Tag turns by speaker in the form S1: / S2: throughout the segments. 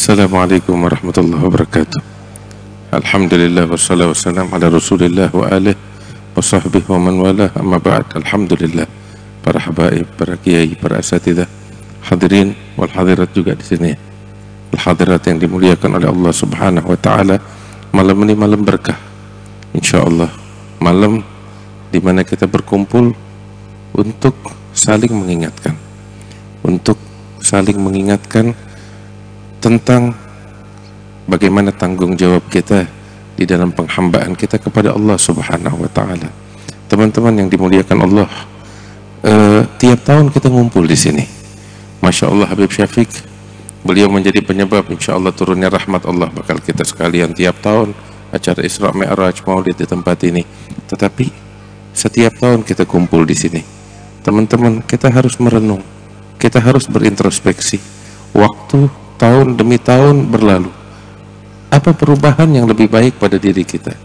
S1: Assalamualaikum warahmatullahi wabarakatuh. Alhamdulillah wassalatu wassalamu ala Rasulillah wa alihi wa sahbihi wa man walah, amma ba'd. Alhamdulillah, para habaib, para kiai, para asatidzah, hadirin wal hadirat juga di sini. Al hadirat yang dimuliakan oleh Allah Subhanahu wa taala. Malam ini malam berkah. Insyaallah malam di mana kita berkumpul untuk saling mengingatkan. Untuk saling mengingatkan tentang bagaimana tanggung jawab kita di dalam penghambaan kita kepada Allah Subhanahu wa taala. Teman-teman yang dimuliakan Allah, tiap tahun kita ngumpul di sini. Masya Allah, Habib Syafiq, beliau menjadi penyebab insya Allah turunnya rahmat Allah bakal kita sekalian tiap tahun acara Isra Mi'raj Maulid di tempat ini. Tetapi setiap tahun kita kumpul di sini. Teman-teman, kita harus merenung, kita harus berintrospeksi. Waktu tahun demi tahun berlalu, apa perubahan yang lebih baik pada diri kita?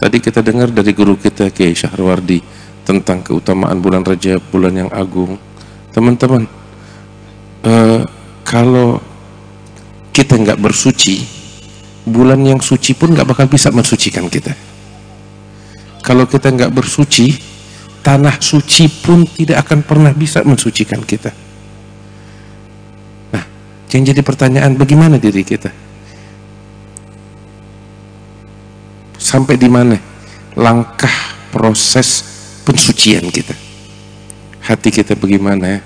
S1: Tadi kita dengar dari guru kita Kiai Syahriwardi tentang keutamaan bulan Rajab, bulan yang agung. Teman-teman, kalau kita nggak bersuci, bulan yang suci pun nggak bakal bisa mensucikan kita. Kalau kita nggak bersuci, tanah suci pun tidak akan pernah bisa mensucikan kita. Yang jadi pertanyaan, bagaimana diri kita? Sampai di mana langkah proses pensucian kita? Hati kita bagaimana ya?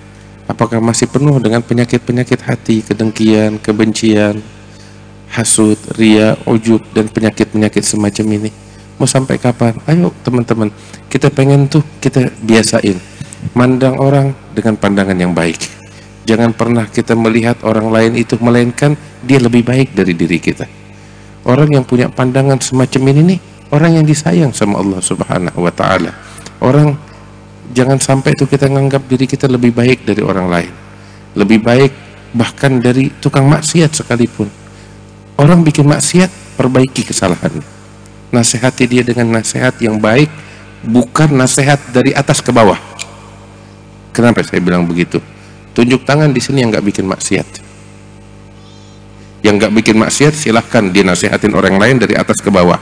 S1: Apakah masih penuh dengan penyakit-penyakit hati, kedengkian, kebencian, hasud, ria, ujub, dan penyakit-penyakit semacam ini? Mau sampai kapan? Ayo teman-teman, kita pengen tuh kita biasain mandang orang dengan pandangan yang baik. Jangan pernah kita melihat orang lain itu melainkan dia lebih baik dari diri kita. Orang yang punya pandangan semacam ini nih, orang yang disayang sama Allah Subhanahu wa taala. Orang, jangan sampai itu kita menganggap diri kita lebih baik dari orang lain. Lebih baik bahkan dari tukang maksiat sekalipun. Orang bikin maksiat, perbaiki kesalahannya. Nasihati dia dengan nasihat yang baik, bukan nasihat dari atas ke bawah. Kenapa saya bilang begitu? Tunjuk tangan di sini yang nggak bikin maksiat. Yang nggak bikin maksiat silahkan dia nasihatin orang lain dari atas ke bawah.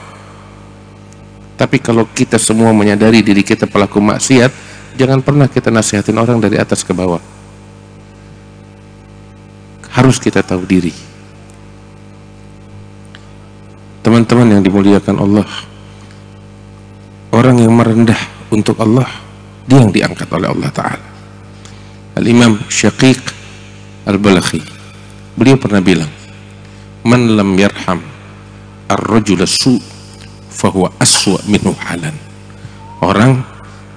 S1: Tapi kalau kita semua menyadari diri kita pelaku maksiat, jangan pernah kita nasihatin orang dari atas ke bawah. Harus kita tahu diri. Teman-teman yang dimuliakan Allah, orang yang merendah untuk Allah, dia yang diangkat oleh Allah Ta'ala. Al-Imam Syaqiq Al-Balakhi, beliau pernah bilang, man lam yarham ar-rajul as-su' fahuwa aswa' minhu halan. Orang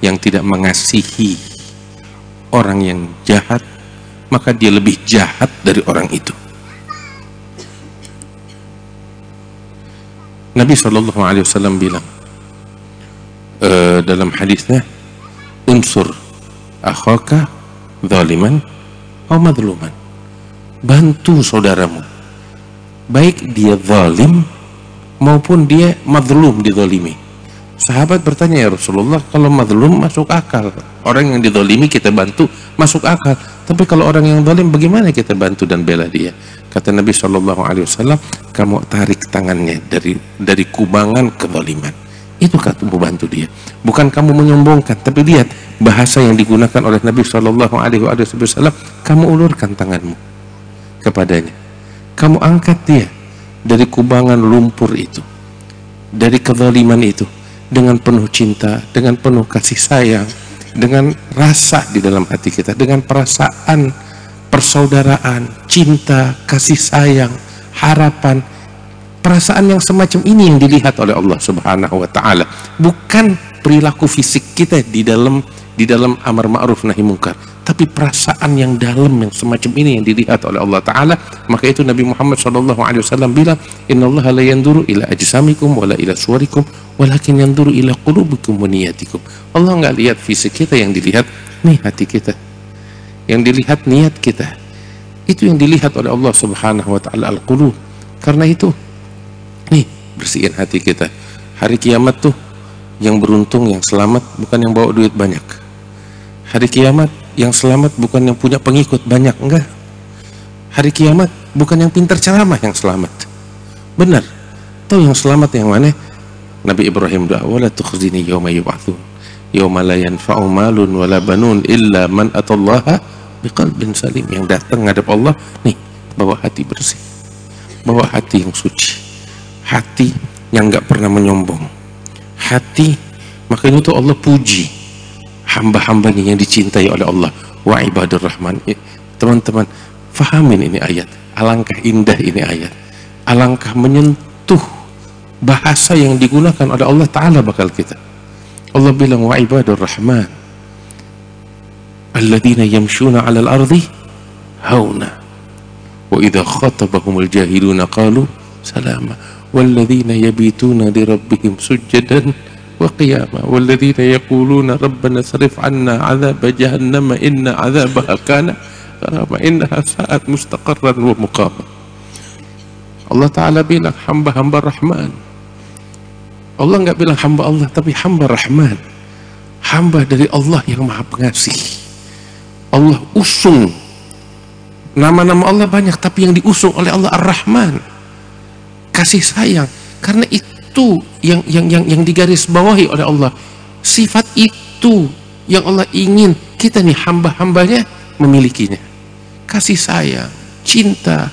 S1: yang tidak mengasihi orang yang jahat, maka dia lebih jahat dari orang itu. Nabi SAW bilang dalam hadisnya, unsur akhaka zaliman atau madluman, bantu saudaramu baik dia zalim maupun dia madlum, dizalimi. Sahabat bertanya, ya Rasulullah, kalau madlum masuk akal, orang yang dizalimi kita bantu masuk akal, tapi kalau orang yang zalim bagaimana kita bantu dan bela dia? Kata Nabi SAW, kamu tarik tangannya dari kubangan kezaliman, itu kamu bantu dia, bukan kamu menyombongkan. Tapi lihat bahasa yang digunakan oleh Nabi SAW, kamu ulurkan tanganmu kepadanya, kamu angkat dia dari kubangan lumpur itu, dari kezaliman itu, dengan penuh cinta, dengan penuh kasih sayang, dengan rasa di dalam hati kita, dengan perasaan persaudaraan, cinta, kasih sayang, harapan. Perasaan yang semacam ini yang dilihat oleh Allah Subhanahu wa taala, bukan perilaku fisik kita di dalam amar ma'ruf nahi munkar, tapi perasaan yang dalam yang semacam ini yang dilihat oleh Allah taala. Maka itu Nabi Muhammad SAW bilang, innallaha la yanzuru ila ajsamikum wala ila suwarikum walakin yanzuru ila qulubikum wa niyatikum. Allah nggak lihat fisik kita, yang dilihat nih hati kita, yang dilihat niat kita. Itu yang dilihat oleh Allah Subhanahu wa taala, al-qulub. Karena itu nih, bersihin hati kita. Hari kiamat tuh yang beruntung, yang selamat bukan yang bawa duit banyak. Hari kiamat yang selamat bukan yang punya pengikut banyak, enggak. hari kiamat bukan yang pintar ceramah yang selamat. Benar. Tahu yang selamat yang mana? Nabi Ibrahim doa, wala tukhzini yawma yub'atsun yawma la yanfa'u malun wala banun illa man atallaha biqalbin salim. Yang datang ngadep Allah nih bawa hati bersih, bawa hati yang suci, hati yang nggak pernah menyombong, hati. Makanya itu Allah puji hamba-hambanya yang dicintai oleh Allah, wa ibadur rahman. Teman-teman fahamin ini ayat, alangkah indah ini ayat, alangkah menyentuh bahasa yang digunakan oleh Allah Ta'ala bakal kita. Allah bilang wa ibadur rahman alladzina yamshuna 'alal ardi hauna wa idza khatabahumul jahiluna qalu salama walladzina yabituna li rabbihim sujjadan wa qiyama walladzina yaquluna rabbana sarif 'anna 'adzaba jahannama inna 'adzabaha kana gharama innaha sa'at mustaqarran wa muqama. Allah Ta'ala bilang hamba-hamba Rahman. Allah nggak bilang hamba Allah, tapi hamba Rahman, hamba dari Allah yang Maha Pengasih. Allah usung nama-nama Allah banyak, tapi yang diusung oleh Allah Ar-Rahman, kasih sayang. Karena itu yang digarisbawahi oleh Allah, sifat itu yang Allah ingin kita nih hamba-hambanya memilikinya, kasih sayang, cinta.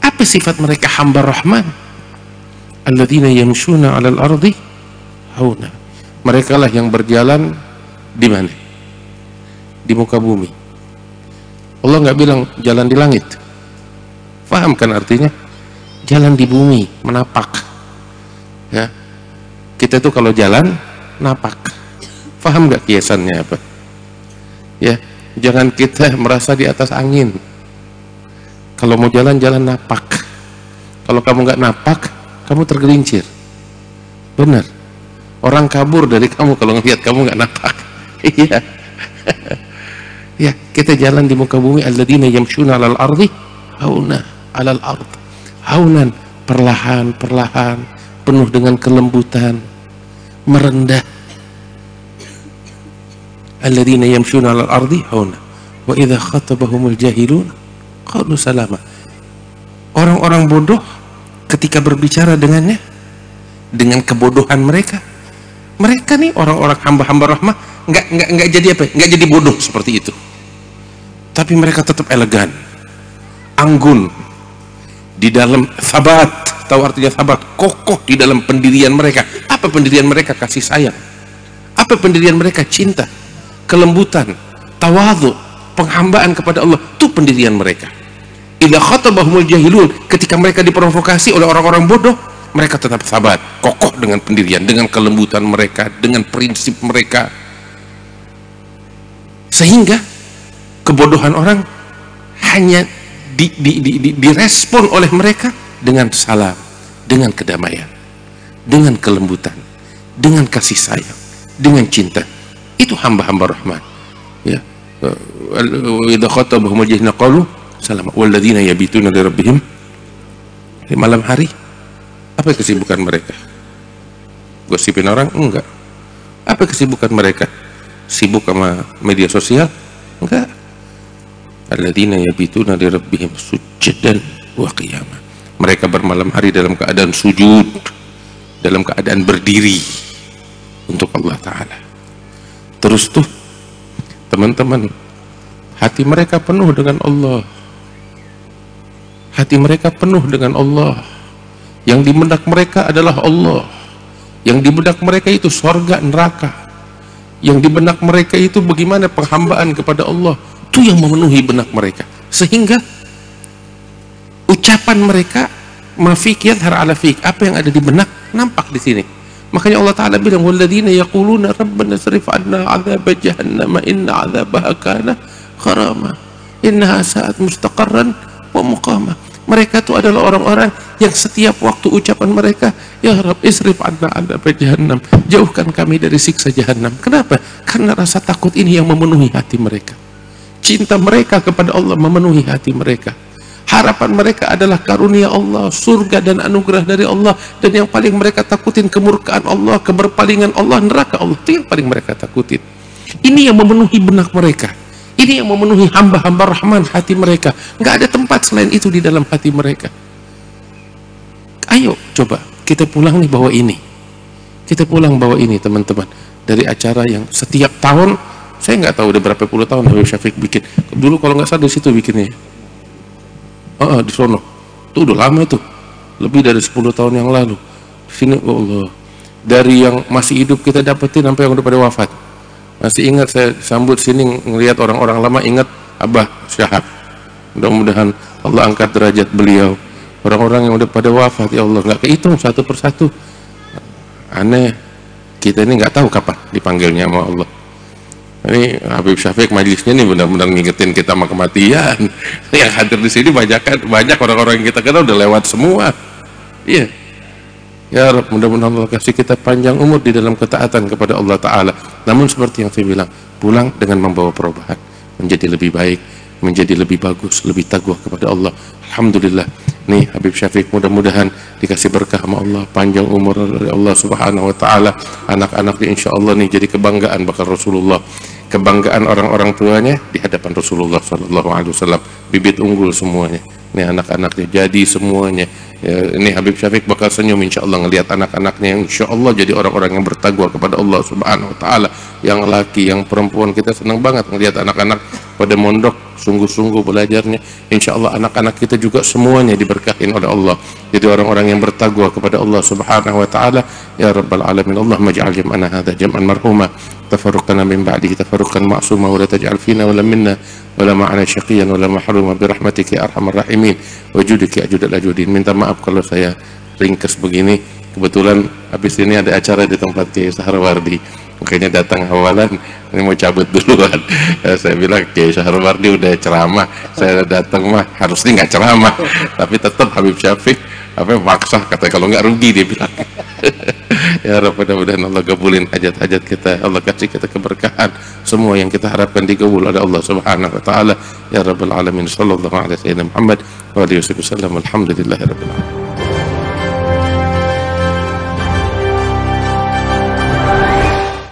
S1: Apa sifat mereka hamba Rahman? Alladzina yamshuna 'alal ardi hauna. Mereka lah yang berjalan di mana? Di muka bumi. Allah nggak bilang jalan di langit. Paham kan artinya? Jalan di bumi, menapak. Ya. Kita tuh kalau jalan napak. Paham nggak kiasannya apa? Ya, jangan kita merasa di atas angin. Kalau mau jalan napak. Kalau kamu nggak napak, kamu tergelincir. Benar. Orang kabur dari kamu kalau ngelihat kamu nggak napak. Iya. Ya, kita jalan di muka bumi. Alladzina yamshuna 'alal ardi hauna, 'alal ard. Haunan, perlahan-perlahan, penuh dengan kelembutan, merendah. Alladzina yamshuna 'alal ardi hauna wa idza khatabahumul jahilun qalu salama. Orang-orang bodoh ketika berbicara dengannya, dengan kebodohan mereka nih orang-orang hamba-hamba rahmah nggak jadi apa? Nggak jadi bodoh seperti itu. Tapi mereka tetap elegan, anggun di dalam sabat. Tahu artinya sabat? Kokoh di dalam pendirian mereka. Apa pendirian mereka? Kasih sayang. Apa pendirian mereka? Cinta, kelembutan, tawadhu, penghambaan kepada Allah. Itu pendirian mereka. Idza khatabahumul jahilun, ketika mereka diprovokasi oleh orang-orang bodoh, mereka tetap sabar, kokoh dengan pendirian, dengan kelembutan mereka, dengan prinsip mereka. Sehingga kebodohan orang hanya direspon oleh mereka dengan salam, dengan kedamaian, dengan kelembutan, dengan kasih sayang, dengan cinta. Itu hamba-hamba Rahman. Ya. Idza khatabahumul jahilun qalu salam walladzina yabituna li rabbihim. Di malam hari apa kesibukan mereka? Gosipin orang? Enggak. Apa kesibukan mereka? Sibuk sama media sosial? Enggak. Alladzina yabituna li rabbihim sujjadan wa qiyama. Mereka bermalam hari dalam keadaan sujud, dalam keadaan berdiri untuk Allah Ta'ala. Terus tuh teman-teman, hati mereka penuh dengan Allah. Hati mereka penuh dengan Allah. Yang di benak mereka adalah Allah. Yang di benak mereka itu surga neraka. Yang di benak mereka itu bagaimana penghambaan kepada Allah. Itu yang memenuhi benak mereka. Sehingga ucapan mereka mafik yadhar ala fik. Apa yang ada di benak nampak di sini. Makanya Allah Ta'ala bilang walladzina yaquluna rabbana sarif 'anna 'adzaba jahannama inna 'adzabaha kana gharama innaha sa'at mustaqarran wa muqama. Mereka itu adalah orang-orang yang setiap waktu ucapan mereka, ya Rabb isrif 'anna 'adzaba jahannam, jauhkan kami dari siksa jahannam. Kenapa? Karena rasa takut ini yang memenuhi hati mereka. Cinta mereka kepada Allah memenuhi hati mereka. Harapan mereka adalah karunia Allah, surga dan anugerah dari Allah. Dan yang paling mereka takutin kemurkaan Allah, keberpalingan Allah, neraka Allah. Itu yang paling mereka takutin. Ini yang memenuhi benak mereka. Ini yang memenuhi hamba-hamba Rahman hati mereka. Nggak ada tempat selain itu di dalam hati mereka. Ayo coba kita pulang nih bawa ini. Kita pulang bawa ini teman-teman. Dari acara yang setiap tahun, saya nggak tahu udah berapa puluh tahun Habib Syafiq bikin. Dulu kalau nggak salah di situ bikinnya. Di sono. Itu udah lama itu. Lebih dari 10 tahun yang lalu. Sini Allah. Dari yang masih hidup kita dapetin sampai yang udah pada wafat. Masih ingat saya sambut sini ngelihat orang-orang lama, ingat Abah Syahab. Mudah-mudahan Allah angkat derajat beliau. Orang-orang yang udah pada wafat, ya Allah, nggak kehitung satu persatu. Aneh, kita ini nggak tahu kapan dipanggilnya sama Allah. Ini Habib Syafiq majlisnya ini benar-benar ngingetin kita sama kematian. Yang hadir di sini banyak orang-orang yang kita kenal udah lewat semua. Iya. Ya Rabb, mudah-mudahan Allah kasih kita panjang umur di dalam ketaatan kepada Allah Ta'ala. Namun seperti yang saya bilang, pulang dengan membawa perubahan, menjadi lebih baik, menjadi lebih bagus, lebih taqwa kepada Allah. Alhamdulillah. Nih Habib Syafiq mudah-mudahan dikasih berkah sama Allah, panjang umur dari Allah Subhanahu wa Ta'ala. Anak-anaknya insya Allah nih jadi kebanggaan bakal Rasulullah, kebanggaan orang-orang tuanya di hadapan Rasulullah Sallallahu Alaihi Wasallam. Bibit unggul semuanya. Nih anak-anaknya jadi semuanya. Ya, ini Habib Syafiq bakal senyum insya Allah ngelihat anak-anaknya yang insya Allah jadi orang-orang yang bertakwa kepada Allah Subhanahu wa Ta'ala. Yang laki, yang perempuan, kita senang banget ngelihat anak-anak pada mondok sungguh-sungguh belajarnya. Insya Allah anak-anak kita juga semuanya diberkahin oleh Allah, jadi orang-orang yang bertakwa kepada Allah Subhanahu wa Ta'ala. Ya Rabbal Alamin, Allah maj'al jam'ana hadha jam'an marhuma, tafarruqana min ba'dihi tafarruqan ma'suma, wa la taj'al fina wa la minna wa la ma'ana syaqiyan wa la mahruma birahmatika ya arhamar rahimin wa judika ajudal ajudin. Minta maaf kalau saya ringkas begini, kebetulan habis ini ada acara di tempat Kiai Sahrawardi, makanya datang awalan, ini mau cabut duluan. Saya bilang Kiai Sahrawardi udah ceramah, saya datang mah harusnya nggak ceramah, tapi tetap Habib Syafiq maksa, kata kalau nggak rugi dia bilang. Ya Rabb, mudah-mudahan Allah kabulin hajat-hajat kita, Allah kasih kita keberkahan, semua yang kita harapkan dikabul oleh Allah Subhanahu wa Ta'ala. Ya Rabbal Alamin, sallallahu alaihi wasallam Muhammad wa alihi wasallam, alhamdulillahirabbil alamin.